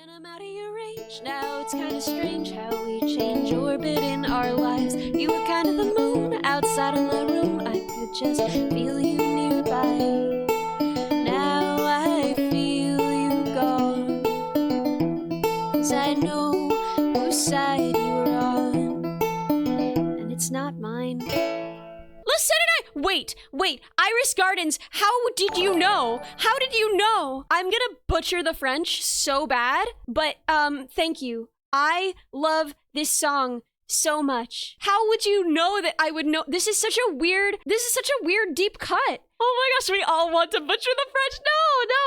When I'm out of your range, now it's kind of strange how we change orbit in our lives. You were kind of the moon outside of my room. I could just feel you nearby. Now I feel you gone, 'cause I know whose side you were on, and it's not mine. Listen, wait, Iris Gardens, how did you know? How did you know? I'm gonna butcher the French so bad, but thank you. I love this song so much. How would you know that I would know? This is such a weird deep cut. Oh my gosh, we all want to butcher the French. No,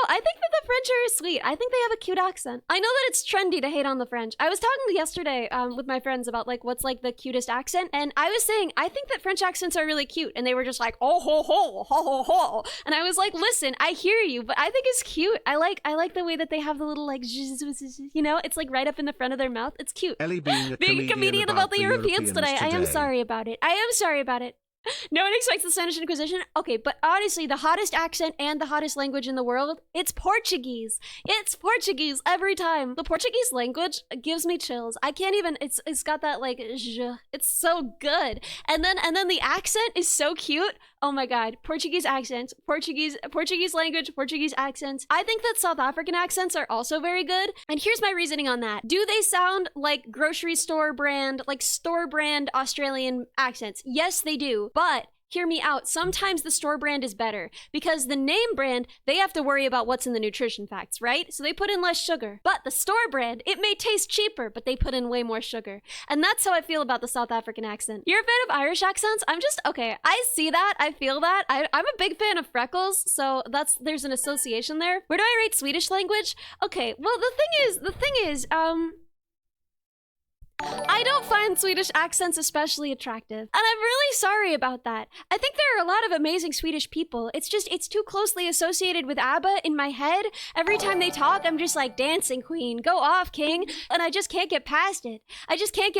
I think that the French are sweet. I think they have a cute accent. I know that it's trendy to hate on the French. I was talking yesterday with my friends about like what's like the cutest accent, and I was saying I think that French accents are really cute, and they were just like, oh ho ho ho ho ho, and I was like, listen, I hear you, but I think it's cute. I like the way that they have the little like, you know, it's like right up in the front of their mouth. It's cute. Ellie being a comedian about the Europeans today. I am sorry about it. No one expects the Spanish Inquisition. Okay, but honestly, the hottest accent and the hottest language in the world, it's Portuguese. It's Portuguese every time. The Portuguese language gives me chills. I can't even, it's got that like, it's so good. And then the accent is so cute. Oh my God, Portuguese accents, Portuguese language, Portuguese accents. I think that South African accents are also very good. And here's my reasoning on that. Do they sound like grocery store brand, like store brand Australian accents? Yes, they do. But hear me out. Sometimes the store brand is better because the name brand, they have to worry about what's in the nutrition facts, right? So they put in less sugar. But the store brand, it may taste cheaper, but they put in way more sugar. And that's how I feel about the South African accent. You're a fan of Irish accents? Okay, I see that, I feel that. I'm a big fan of freckles, so there's an association there. Where do I rate Swedish language? Okay, well the thing is, I don't find Swedish accents especially attractive. And I'm really sorry about that. I think there are a lot of amazing Swedish people. It's just, it's too closely associated with ABBA in my head. Every time they talk, I'm just like, dancing queen, go off, king. And I just can't get past it. We asked about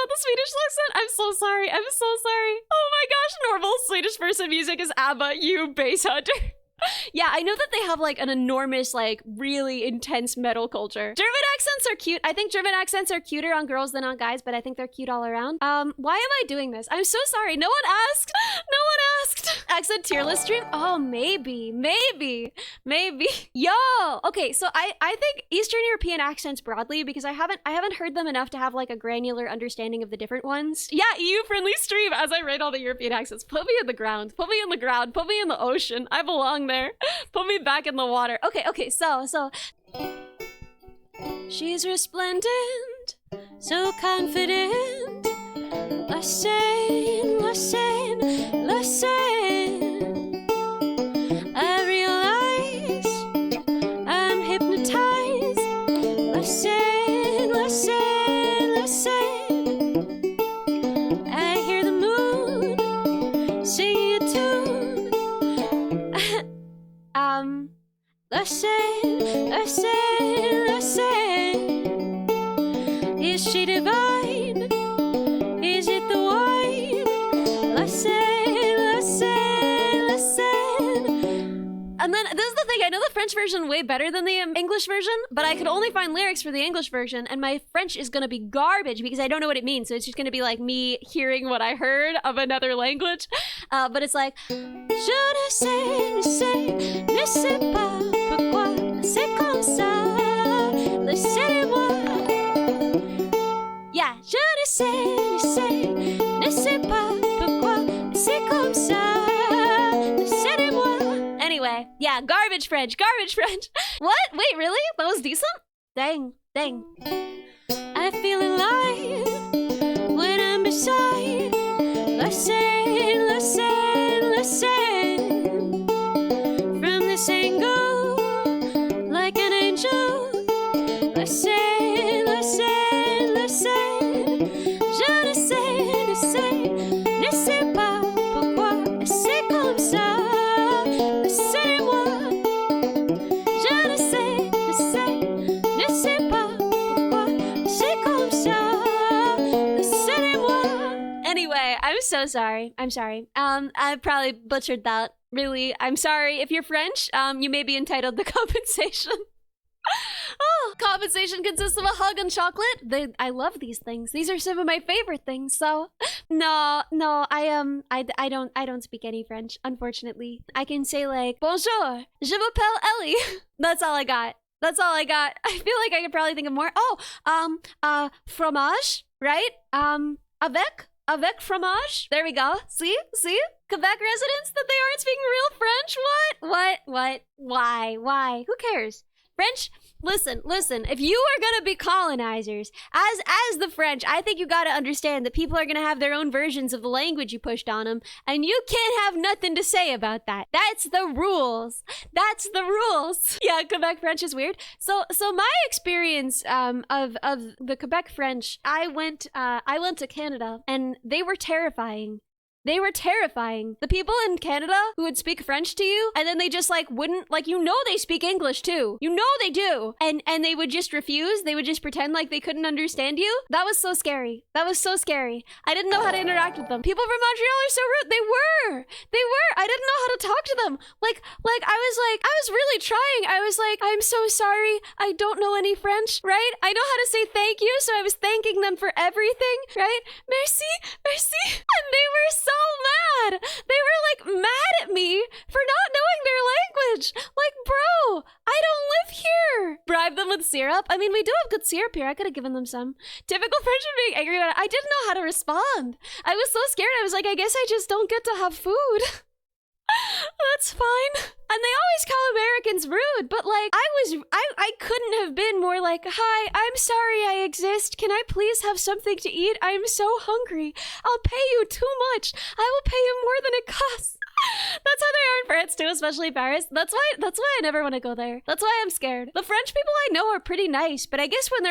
the Swedish accent. I'm so sorry. Oh my gosh, normal Swedish person music is ABBA, you bass hunter. Yeah, I know that they have like an enormous, like really intense metal culture. German accents are cute. I think German accents are cuter on girls than on guys, but I think they're cute all around. Why am I doing this? I'm so sorry. No one asked. Accent tier list stream? Oh, maybe. Yo! Okay, so I think Eastern European accents broadly, because I haven't heard them enough to have like a granular understanding of the different ones. Yeah, EU-friendly stream as I rate all the European accents. Put me in the ground. Put me in the ocean. I belong there. Put me back in the water. Okay, so she's resplendent, so confident. Listen. I realize I'm hypnotized. Listen. I hear the moon singing a tune. Listen. Is she divine? Is it the wine? Listen. And then this is the thing, I know the French version way better than the English version, but I could only find lyrics for the English version, and my French is gonna be garbage because I don't know what it means, so it's just gonna be like me hearing what I heard of another language. But it's like, je ne sais pas pourquoi c'est comme ça, laissez-moi. Yeah, je ne sais pas pourquoi c'est comme ça, laissez-moi. Anyway, yeah, garbage French. What? Wait, really? That was decent? Dang. I feel alive when I'm beside. Listen. From this angle, like an angel. Listen. Je ne sais pas pourquoi c'est comme ça. Laissez-moi. Je ne sais pas pourquoi c'est comme ça. Laissez-moi. Anyway, I'm so sorry. I'm sorry. I probably butchered that. Really, I'm sorry. If you're French, you may be entitled to compensation. Oh, compensation consists of a hug and chocolate. I love these things. These are some of my favorite things. So, no, I don't speak any French, unfortunately. I can say like, bonjour, je m'appelle Ellie. That's all I got. That's all I got. I feel like I could probably think of more. Oh, fromage, right? Avec fromage. There we go. See? Quebec residents that they aren't speaking real French? What? Why? Who cares? French, listen, if you are gonna be colonizers, as the French, I think you gotta understand that people are gonna have their own versions of the language you pushed on them, and you can't have nothing to say about that. That's the rules. Yeah, Quebec French is weird. So my experience of the Quebec French, I went to Canada, and they were terrifying. The people in Canada who would speak French to you, and then they just like wouldn't, like, you know, they speak English too. You know they do. And they would just refuse. They would just pretend like they couldn't understand you. That was so scary. I didn't know how to interact with them. People from Montreal are so rude. They were. I didn't know how to talk to them. I was really trying. I was like, I'm so sorry. I don't know any French, right? I know how to say thank you, so I was thanking them for everything, right? Merci. And they were so mad. They were like mad at me for not knowing their language. Like, bro, I don't live here. Bribe them with syrup. I mean, we do have good syrup here. I could have given them some. Typical Frenchman being angry about it. I didn't know how to respond. I was so scared. I was like, I guess I just don't get to have food. That's fine. And they always call Americans rude, but like, I couldn't have been more like, hi, I'm sorry I exist. Can I please have something to eat? I'm so hungry. I'll pay you too much. I will pay you more than it costs. That's how they are in France too, especially Paris. That's why I never want to go there. That's why I'm scared. The French people I know are pretty nice, but I guess when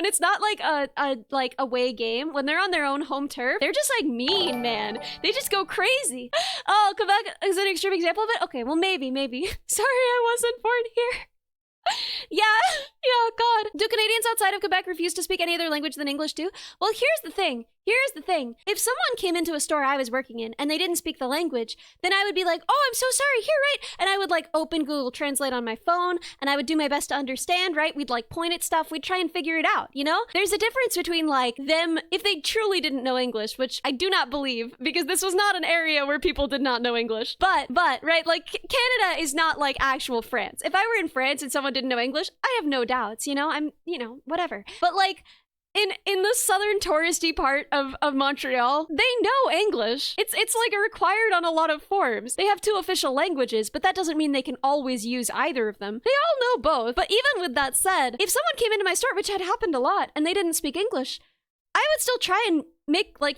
it's not like a away game, when they're on their own home turf, they're just like mean, man. They just go crazy. Oh, Quebec is an extreme example of it? Okay, well maybe. Sorry I wasn't born here. Yeah, God. Do Canadians outside of Quebec refuse to speak any other language than English too? Well, here's the thing. If someone came into a store I was working in and they didn't speak the language, then I would be like, oh, I'm so sorry, here, right? And I would like open Google Translate on my phone and I would do my best to understand, right? We'd like point at stuff, we'd try and figure it out, you know? There's a difference between like them, if they truly didn't know English, which I do not believe because this was not an area where people did not know English. But, right, like Canada is not like actual France. If I were in France and someone didn't know English, I have no doubts, you know? Whatever. But like, in the southern touristy part of Montreal, they know English. It's like required on a lot of forms. They have 2 official languages, but that doesn't mean they can always use either of them. They all know both. But even with that said, if someone came into my store, which had happened a lot, and they didn't speak English, I would still try and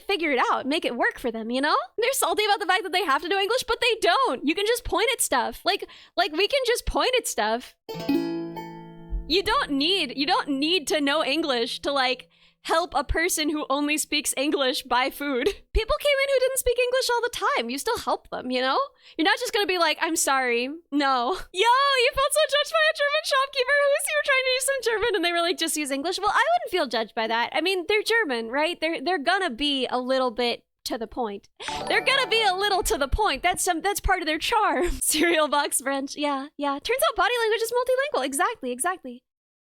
figure it out, make it work for them, you know? They're salty about the fact that they have to know English, but they don't. You can just point at stuff. Like we can just point at stuff. You don't need to know English to like help a person who only speaks English buy food. People came in who didn't speak English all the time. You still help them, you know? You're not just gonna be like, I'm sorry. No. Yo, you felt so judged by a German shopkeeper who was here trying to use some German and they were like, just use English. Well, I wouldn't feel judged by that. I mean, they're German, right? They're gonna be a little bit to the point. They're gonna be a little to the point. That's part of their charm. Cereal box French. Yeah. Turns out body language is multilingual. Exactly.